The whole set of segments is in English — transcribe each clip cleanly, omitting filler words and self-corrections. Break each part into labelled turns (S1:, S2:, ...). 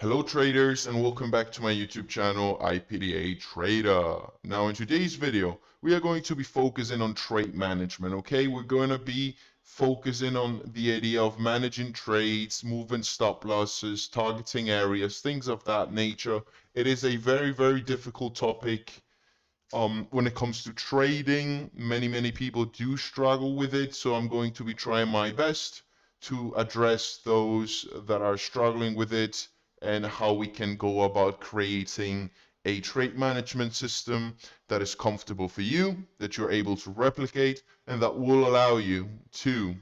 S1: Hello traders and welcome back to my YouTube channel IPDATrader. Now in today's video we are going to be focusing on trade management. Okay, we're going to be focusing on the idea of managing trades, moving stop losses, targeting areas, things of that nature. It is a very difficult topic. When it comes to trading, many people do struggle with it, so I'm going to be trying my best to address those that are struggling with it and how we can go about creating a trade management system that is comfortable for you, that you're able to replicate, and that will allow you to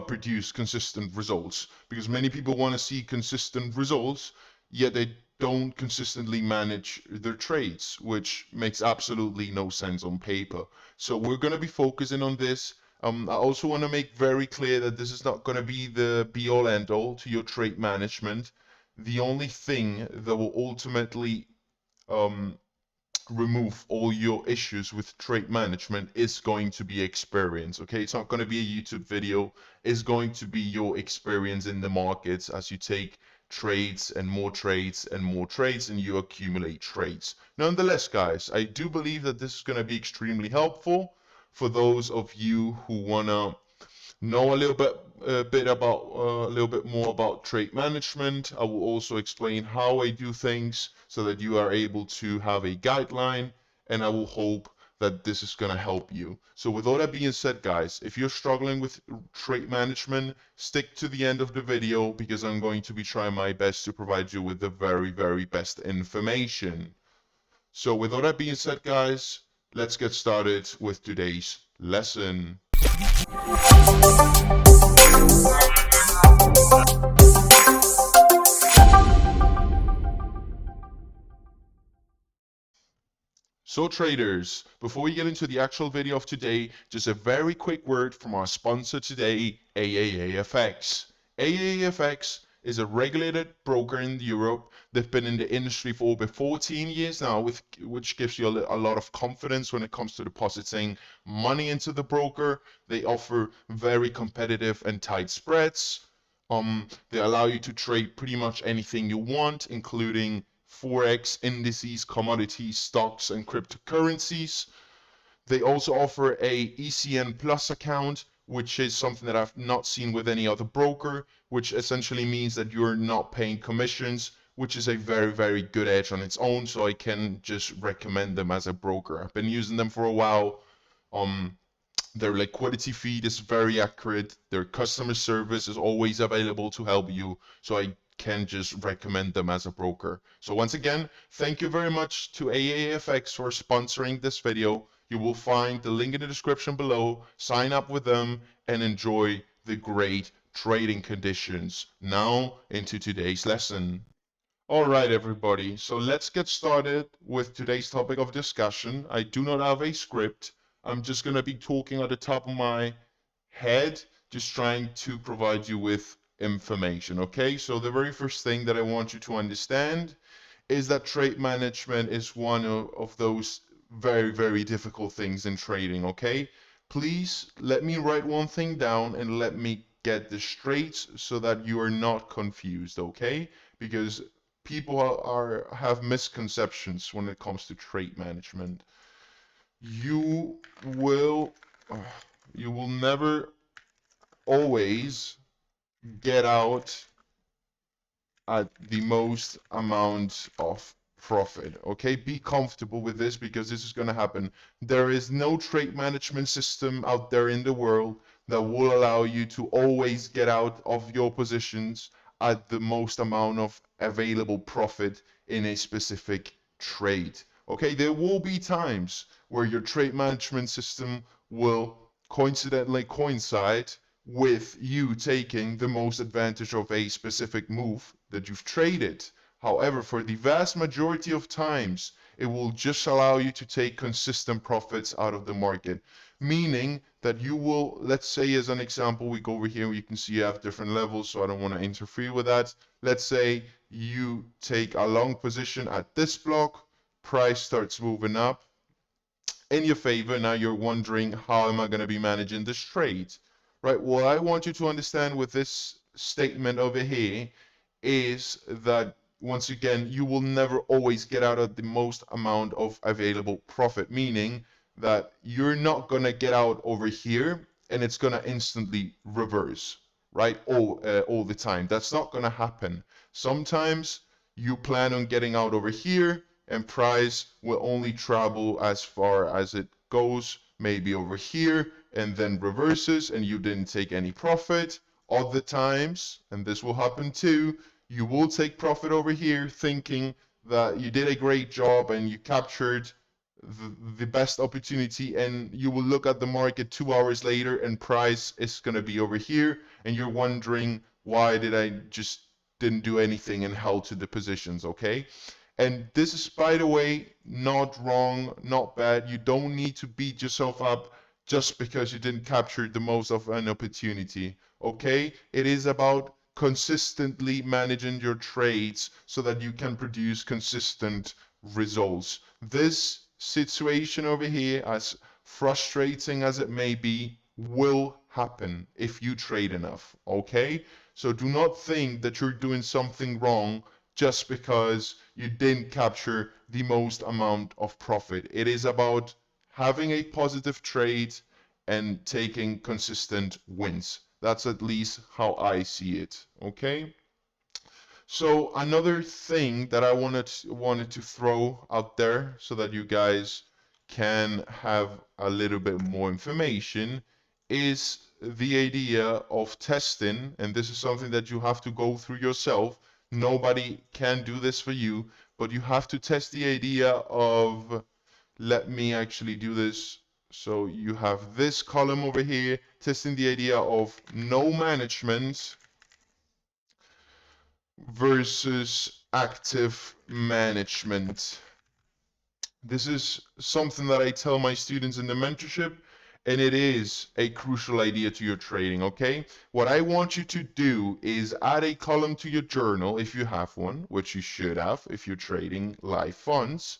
S1: produce consistent results. Because many people want to see consistent results, yet they don't consistently manage their trades, which makes absolutely no sense on paper. So we're going to be focusing on this. I also want to make very clear that this is not going to be the be-all end-all to your trade management. The only thing that will ultimately remove all your issues with trade management is going to be experience. Okay, it's not going to be a YouTube video. It's going to be your experience in the markets as you take trades and more trades and more trades and you accumulate trades. Nonetheless, guys, I do believe that this is going to be extremely helpful for those of you who want to know a little bit more about trade management. I will also explain how I do things so that you are able to have a guideline, and I will hope that this is going to help you. So with all that being said, guys, if you're struggling with trade management, stick to the end of the video because I'm going to be trying my best to provide you with the very best information. So with all that being said, guys, let's get started with today's lesson. So traders, before we get into the actual video of today, just a very quick word from our sponsor today, AAAFX. AAAFX is a regulated broker in Europe. They've been in the industry for over 14 years now, which gives you a lot of confidence when it comes to depositing money into the broker. They offer very competitive and tight spreads. They allow you to trade pretty much anything you want, including Forex, indices, commodities, stocks, and cryptocurrencies. They also offer a ECN Plus account, which is something that I've not seen with any other broker, which essentially means that you're not paying commissions, which is a very good edge on its own. So I can just recommend them as a broker. I've been using them for a while. Their liquidity feed is very accurate. Their customer service is always available to help you. So I can just recommend them as a broker. So once again, thank you very much to AAFX for sponsoring this video. You will find the link in the description below. Sign up with them and enjoy the great trading conditions. Now into today's lesson. All right, everybody. So let's get started with today's topic of discussion. I do not have a script. I'm just going to be talking at the top of my head, just trying to provide you with information. Okay, so the very first thing that I want you to understand is that trade management is one of those very difficult things in trading. Okay, please let me write one thing down and let me get this straight so that you are not confused. Okay, because people have misconceptions when it comes to trade management. You will you will never always get out at the most amount of profit. Okay, be comfortable with this because this is going to happen. There is no trade management system out there in the world that will allow you to always get out of your positions at the most amount of available profit in a specific trade. Okay, there will be times where your trade management system will coincidentally coincide with you taking the most advantage of a specific move that you've traded. However, for the vast majority of times, it will just allow you to take consistent profits out of the market. Meaning that you will, let's say as an example, we go over here, you can see you have different levels, so I don't want to interfere with that. Let's say you take a long position at this block, price starts moving up in your favor. Now you're wondering, how am I going to be managing this trade? Right, what I want you to understand with this statement over here is that once again, you will never always get out of the most amount of available profit, meaning that you're not going to get out over here and it's going to instantly reverse, right? All the time. That's not going to happen. Sometimes you plan on getting out over here and price will only travel as far as it goes, maybe over here, and then reverses and you didn't take any profit. Other times, and this will happen too, you will take profit over here thinking that you did a great job and you captured the best opportunity, and you will look at the market 2 hours later and price is going to be over here and you're wondering, why did I just didn't do anything and held to the positions? Okay, and this is, by the way, not wrong, not bad. You don't need to beat yourself up just because you didn't capture the most of an opportunity. Okay, it is about consistently managing your trades so that you can produce consistent results. This situation over here, as frustrating as it may be, will happen if you trade enough. Okay, so do not think that you're doing something wrong just because you didn't capture the most amount of profit. It is about having a positive trade and taking consistent wins. That's at least how I see it. Okay, so another thing that I wanted to throw out there so that you guys can have a little bit more information is the idea of testing, and this is something that you have to go through yourself. Nobody can do this for you, but you have to test the idea of, let me actually do this. So you have this column over here, testing the idea of no management versus active management. This is something that I tell my students in the mentorship, and it is a crucial idea to your trading, okay? What I want you to do is add a column to your journal if you have one, which you should have if you're trading live funds,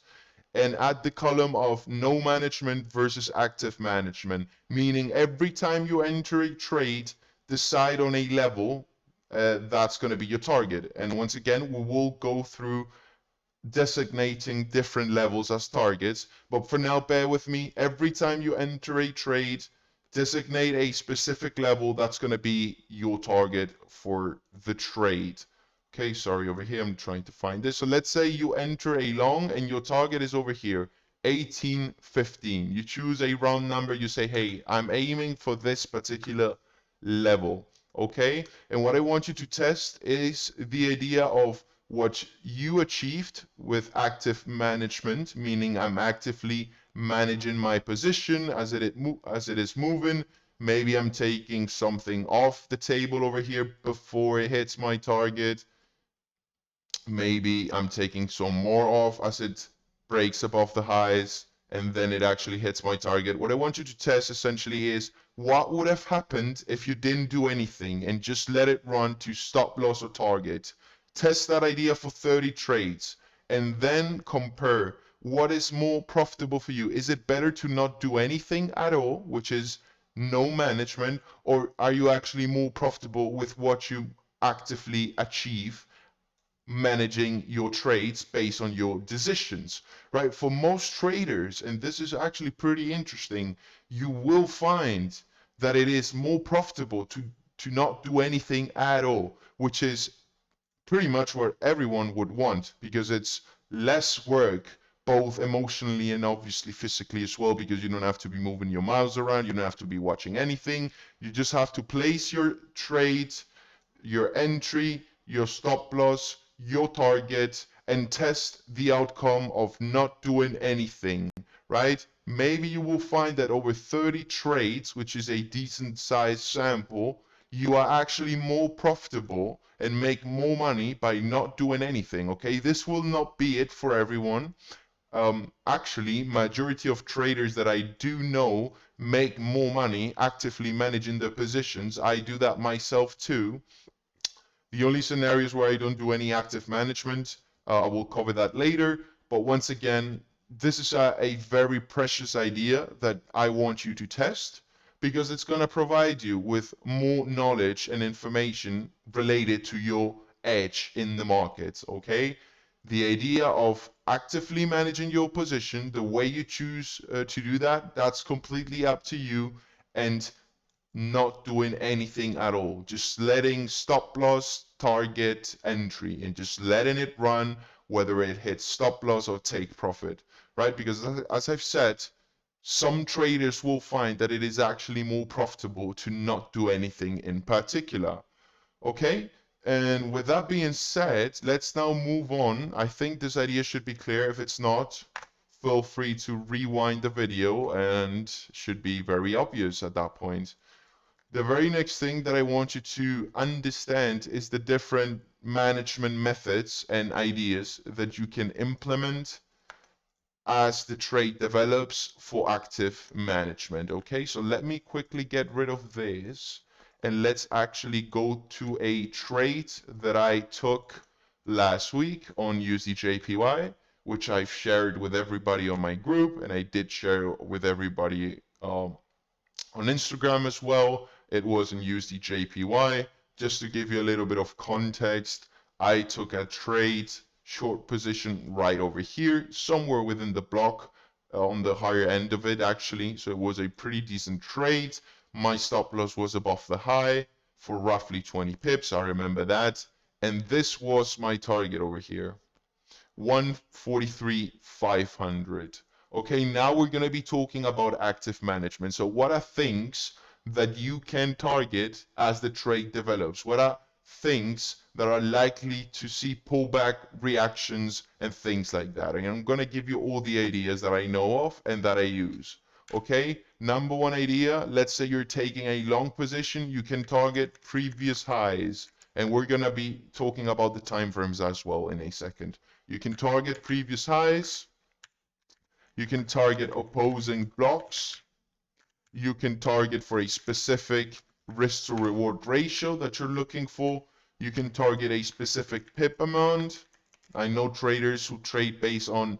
S1: and add the column of no management versus active management, meaning every time you enter a trade, decide on a level that's going to be your target. And once again, we will go through designating different levels as targets, but for now, bear with me. Every time you enter a trade, designate a specific level that's going to be your target for the trade. Okay, sorry, over here, I'm trying to find this. So let's say you enter a long and your target is over here, 1815. You choose a round number, you say, hey, I'm aiming for this particular level. Okay, and what I want you to test is the idea of what you achieved with active management, meaning I'm actively managing my position as it is moving. Maybe I'm taking something off the table over here before it hits my target. Maybe I'm taking some more off as it breaks above the highs and then it actually hits my target. What I want you to test essentially is what would have happened if you didn't do anything and just let it run to stop loss or target. Test that idea for 30 trades and then compare what is more profitable for you. Is it better to not do anything at all, which is no management, or are you actually more profitable with what you actively achieve managing your trades based on your decisions, right? For most traders, and this is actually pretty interesting, you will find that it is more profitable to not do anything at all, which is pretty much what everyone would want, because it's less work, both emotionally and obviously physically as well, because you don't have to be moving your mouse around, you don't have to be watching anything, you just have to place your trade, your entry, your stop loss, your target, and test the outcome of not doing anything, right? Maybe you will find that over 30 trades, which is a decent sized sample, you are actually more profitable and make more money by not doing anything, okay? This will not be it for everyone. Actually, majority of traders that I do know make more money actively managing their positions. I do that myself too. The only scenarios where I don't do any active management, I will cover that later. But once again, this is a very precious idea that I want you to test because it's going to provide you with more knowledge and information related to your edge in the market, okay? The idea of actively managing your position, the way you choose to do that, that's completely up to you, and not doing anything at all. Just letting stop loss, target, entry, and just letting it run, whether it hits stop loss or take profit, right? Because as I've said, some traders will find that it is actually more profitable to not do anything in particular. Okay? And with that being said, let's now move on. I think this idea should be clear. If it's not, feel free to rewind the video and should be very obvious at that point. The very next thing that I want you to understand is the different management methods and ideas that you can implement as the trade develops for active management. Okay, so let me quickly get rid of this and let's actually go to a trade that I took last week on USDJPY, which I've shared with everybody on my group, and I did share with everybody on Instagram as well. It was in USDJPY. Just to give you a little bit of context, I took a trade short position right over here, somewhere within the block, on the higher end of it actually. So it was a pretty decent trade. My stop loss was above the high for roughly 20 pips. I remember that. And this was my target over here. 143,500. Okay, now we're going to be talking about active management. So what are things that you can target as the trade develops? What are things that are likely to see pullback reactions and things like that? And I'm going to give you all the ideas that I know of and that I use. Okay, number one idea, let's say you're taking a long position, you can target previous highs. And we're going to be talking about the time frames as well in a second. You can target previous highs. You can target opposing blocks. You can target for a specific risk to reward ratio that you're looking for. You can target a specific pip amount. I know traders who trade based on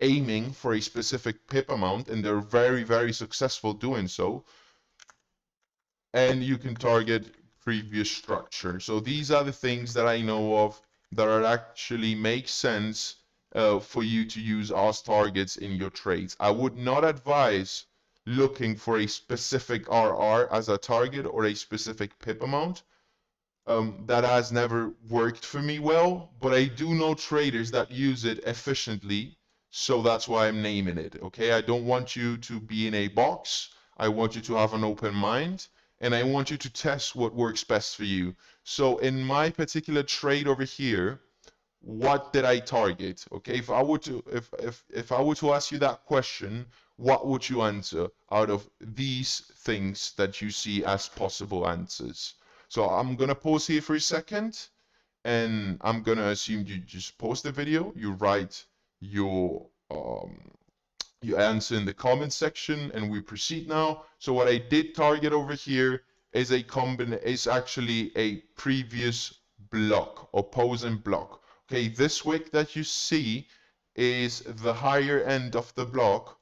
S1: aiming for a specific pip amount, and they're very, very successful doing so. And you can target previous structure. So these are the things that I know of that are actually make sense for you to use as targets in your trades. I would not advise looking for a specific RR as a target or a specific pip amount. That has never worked for me well, but I do know traders that use it efficiently, so that's why I'm naming it. Okay, I don't want you to be in a box. I want you to have an open mind, and I want you to test what works best for you. So in my particular trade over here, what did I target? Okay, if I were to ask you that question, what would you answer out of these things that you see as possible answers? So I'm gonna pause here for a second, and I'm gonna assume you just pause the video, you write your answer in the comment section, and we proceed now. So what I did target over here is actually a previous block, opposing block. Okay, this wick that you see is the higher end of the block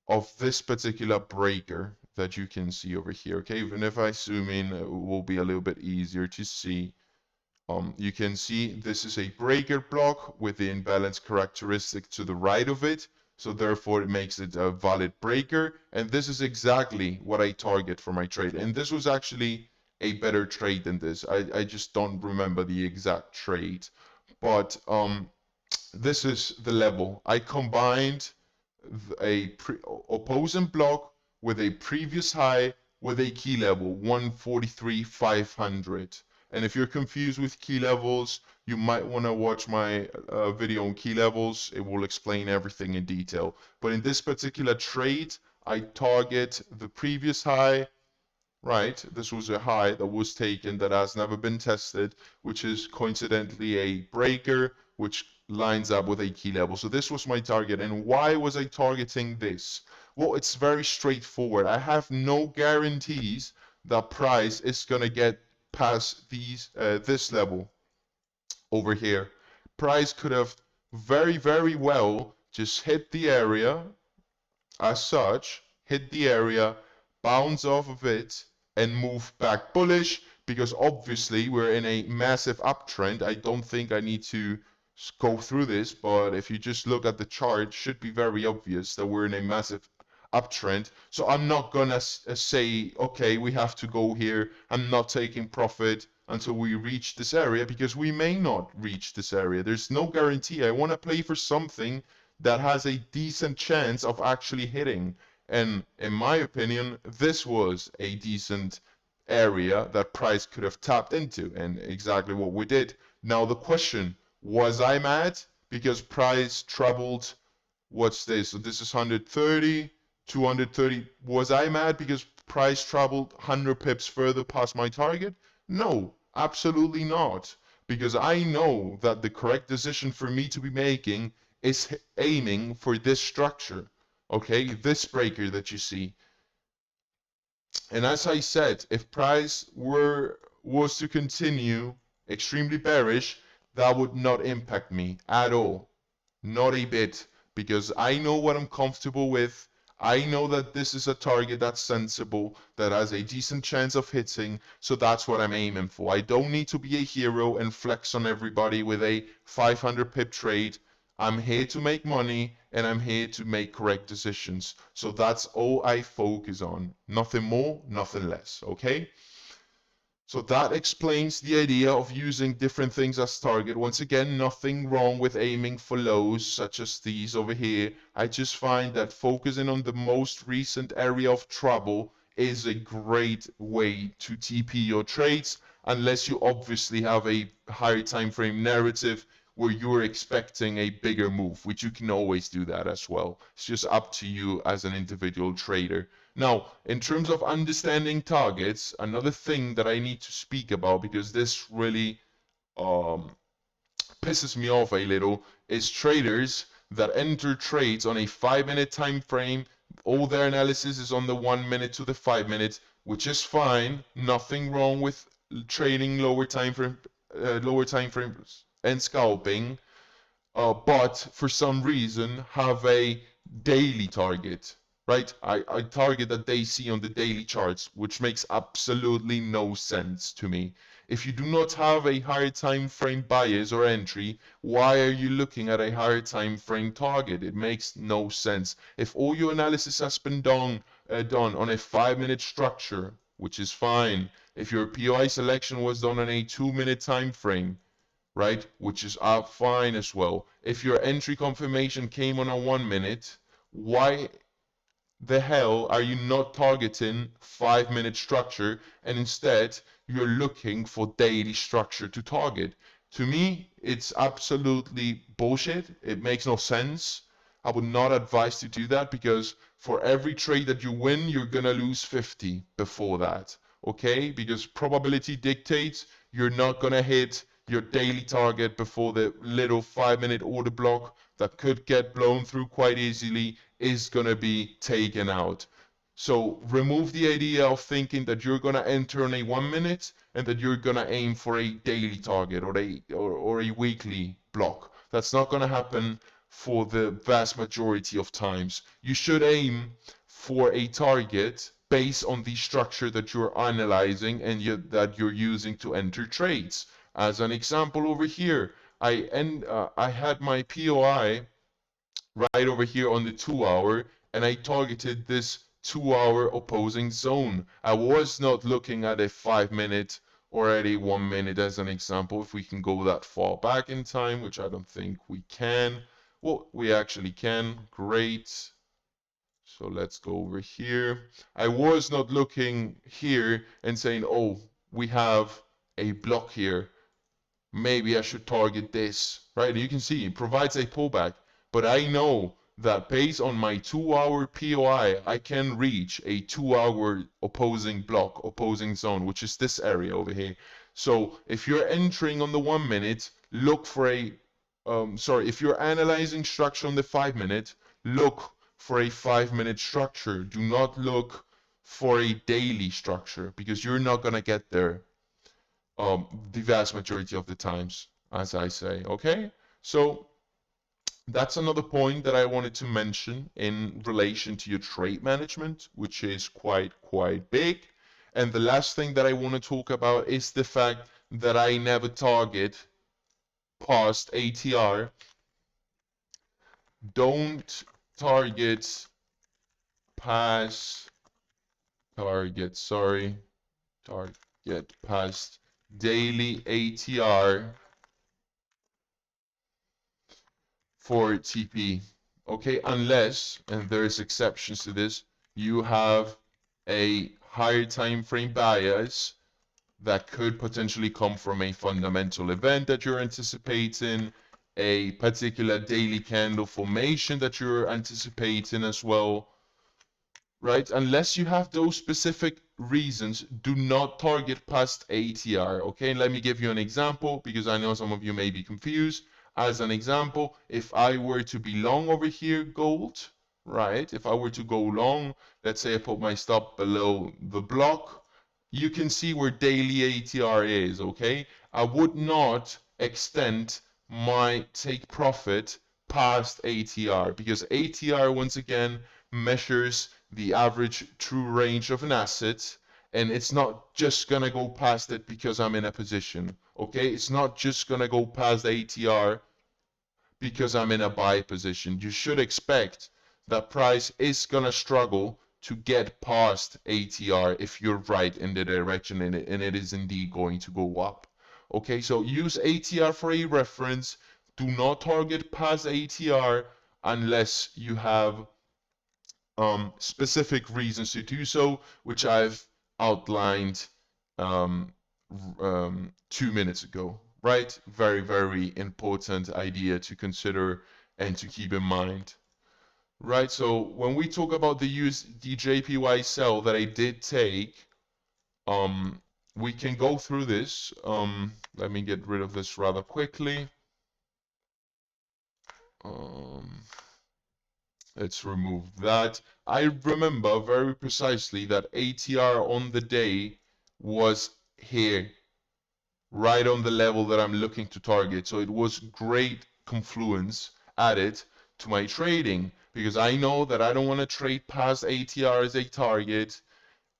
S1: of this particular breaker that you can see over here. Okay, even if I zoom in, it will be a little bit easier to see. You can see this is a breaker block with the imbalance characteristic to the right of it. So therefore it makes it a valid breaker. And this is exactly what I target for my trade. And this was actually a better trade than this. I just don't remember the exact trade. But this is the level. I combined a opposing block with a previous high with a key level, 143,500. And if you're confused with key levels, you might want to watch my video on key levels. It will explain everything in detail. But in this particular trade, I target the previous high, right? This was a high that was taken that has never been tested, which is coincidentally a breaker, which lines up with a key level. So this was my target. And why was I targeting this? Well, it's very straightforward. I have no guarantees that price is going to get past this level over here. Price could have very, very well just hit the area as such, hit the area, bounce off of it, and move back bullish. because obviously we're in a massive uptrend. I don't think I need to go through this, but if you just look at the chart, it should be very obvious that we're in a massive uptrend. So I'm not gonna say, okay, we have to go here. I'm not taking profit until we reach this area, because we may not reach this area. There's no guarantee. I want to play for something that has a decent chance of actually hitting. And in my opinion, this was a decent area that price could have tapped into, and exactly what we did. Now the question, was I mad because price troubled? What's this? So this is 130, 230. Was I mad because price troubled 100 pips further past my target? No, absolutely not. Because I know that the correct decision for me to be making is aiming for this structure. Okay, this breaker that you see. And as I said, if price was to continue extremely bearish, that would not impact me at all. Not a bit, because I know what I'm comfortable with. I know that this is a target that's sensible, that has a decent chance of hitting, so that's what I'm aiming for. I don't need to be a hero and flex on everybody with a 500 pip trade. I'm here to make money, and I'm here to make correct decisions. So that's all I focus on. Nothing more, nothing less, okay? So that explains the idea of using different things as target. Once again, nothing wrong with aiming for lows such as these over here. I just find that focusing on the most recent area of trouble is a great way to TP your trades, unless you obviously have a higher time frame narrative where you're expecting a bigger move, which you can always do that as well. It's just up to you as an individual trader. Now, in terms of understanding targets, another thing that I need to speak about, because this really pisses me off a little, is traders that enter trades on a 5-minute time frame. All their analysis is on the 1 minute to the 5 minutes, which is fine. Nothing wrong with trading lower time frames and scalping, but for some reason have a daily target, right? I target that they see on the daily charts, which makes absolutely no sense to me. If you do not have a higher time frame bias or entry, why are you looking at a higher time frame target? It makes no sense. If all your analysis has been done on a 5-minute structure, which is fine. If your POI selection was done on a 2-minute time frame, right, which is fine as well. If your entry confirmation came on a 1 minute, why the hell are you not targeting 5-minute structure, and instead you're looking for daily structure to target? To me, it's absolutely bullshit. It makes no sense. I would not advise to do that, because for every trade that you win, you're gonna lose 50 before that. Okay? Because probability dictates you're not gonna hit your daily target before the little 5-minute order block that could get blown through quite easily is gonna be taken out. So remove the idea of thinking that you're gonna enter on a 1 minute and that you're gonna aim for a daily target or a weekly block. That's not gonna happen for the vast majority of times. You should aim for a target based on the structure that you're analyzing and that you're using to enter trades. As an example over here, I had my POI right over here on the 2-hour, and I targeted this 2-hour opposing zone. I was not looking at a 5-minute or at a 1 minute as an example. If we can go that far back in time, which I don't think we can. Well, we actually can. Great. So let's go over here. I was not looking here and saying, oh, we have a block here, maybe I should target this, right? You can see it provides a pullback, but I know that based on my 2-hour POI, I can reach a 2-hour opposing block, opposing zone, which is this area over here. So if you're entering on the 1 minute, look for a, if you're analyzing structure on the 5 minute, look for a 5-minute structure. Do not look for a daily structure, because you're not gonna get there the vast majority of the times, as I say. Okay, so that's another point that I wanted to mention in relation to your trade management, which is quite big. And the last thing that I want to talk about is the fact that I never target past ATR. Don't target past target past daily ATR for TP. Okay, unless, and there's exceptions to this, you have a higher time frame bias that could potentially come from a fundamental event that you're anticipating, a particular daily candle formation that you're anticipating as well, right? Unless you have those specific reasons, do not target past ATR, okay? Let me give you an example because I know some of you may be confused. As an example, if I were to be long over here gold, right? If I were to go long, let's say I put my stop below the block, you can see where daily ATR is, okay? I would not extend my take profit past ATR because ATR, once again, measures the average true range of an asset, and it's not just gonna go past it because I'm in a position, okay? It's not just gonna go past ATR because I'm in a buy position. You should expect that price is gonna struggle to get past ATR if you're right in the direction and it is indeed going to go up. Okay, so use ATR for a reference. Do not target past ATR unless you have specific reasons to do so, which I've outlined um, 2 minutes ago, right? Very, very important idea to consider and to keep in mind, right? So when we talk about the USD JPY sell that I did take, we can go through this. Let me get rid of this rather quickly. Let's remove that. I remember very precisely that ATR on the day was here, right on the level that I'm looking to target. So it was great confluence added to my trading because I know that I don't want to trade past ATR as a target.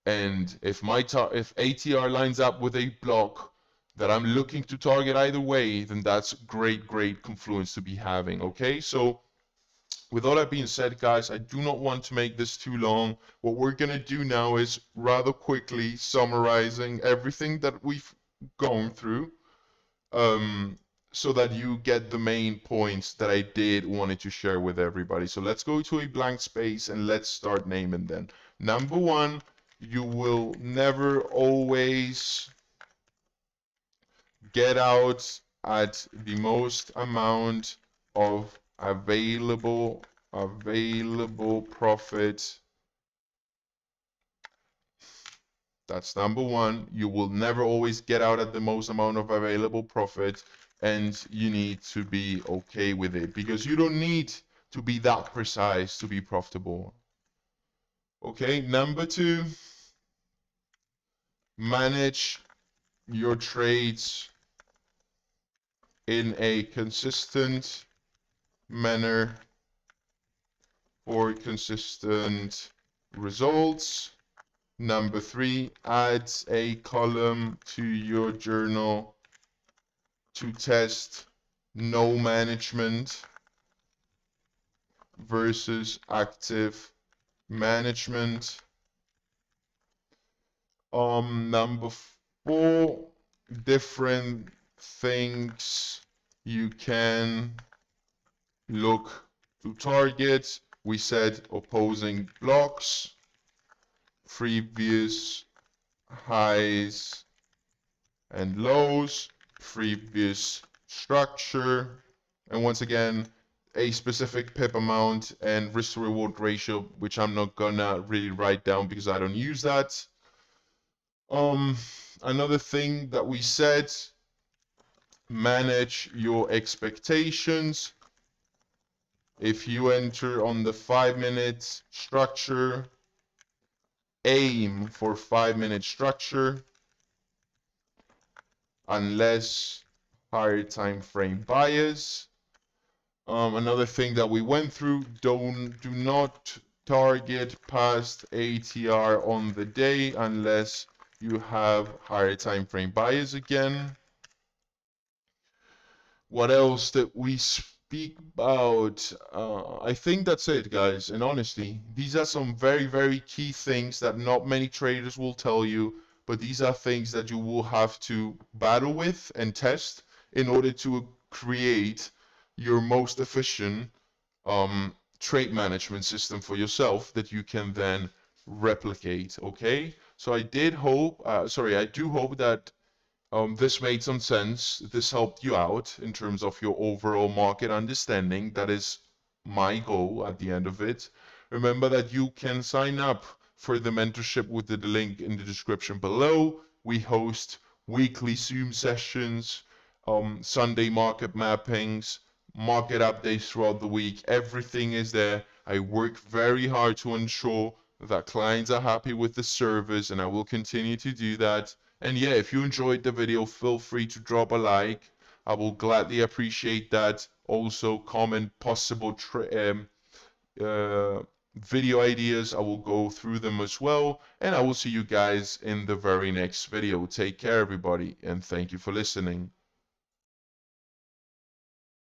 S1: And if if ATR lines up with a block that I'm looking to target either way, then that's great confluence to be having. Okay, so with all that being said, guys, I do not want to make this too long. What we're going to do now is rather quickly summarizing everything that we've gone through so that you get the main points that I did wanted to share with everybody. So let's go to a blank space and let's start naming them. Number one, you will never always get out at the most amount of available profit. That's number one. You will never always get out at the most amount of available profit, and you need to be okay with it because you don't need to be that precise to be profitable. Okay, number two, manage your trades in a consistent manner for consistent results. Number three, add a column to your journal to test no management versus active management. Number four, different things you can look to target. We said opposing blocks, previous highs and lows, previous structure, and once again, a specific pip amount and risk to reward ratio, which I'm not gonna really write down because I don't use that. Another thing that we said, manage your expectations. If you enter on the 5-minute structure, aim for 5-minute structure unless higher time frame bias. Another thing that we went through, do not target past ATR on the day unless You have higher time frame buyers again. What else did we speak about? I think that's it, guys. And honestly, these are some very, very key things that not many traders will tell you, but these are things that you will have to battle with and test in order to create your most efficient trade management system for yourself that you can then replicate. Okay, so I do hope that this made some sense. This helped you out in terms of your overall market understanding. That is my goal at the end of it. Remember that you can sign up for the mentorship with the link in the description below. We host weekly Zoom sessions, Sunday market mappings, market updates throughout the week. Everything is there. I work very hard to ensure that clients are happy with the service, and I will continue to do that. And yeah, if you enjoyed the video, feel free to drop a like. I will gladly appreciate that. Also, comment possible video ideas. I will go through them as well. And I will see you guys in the very next video. Take care, everybody, and thank you for listening.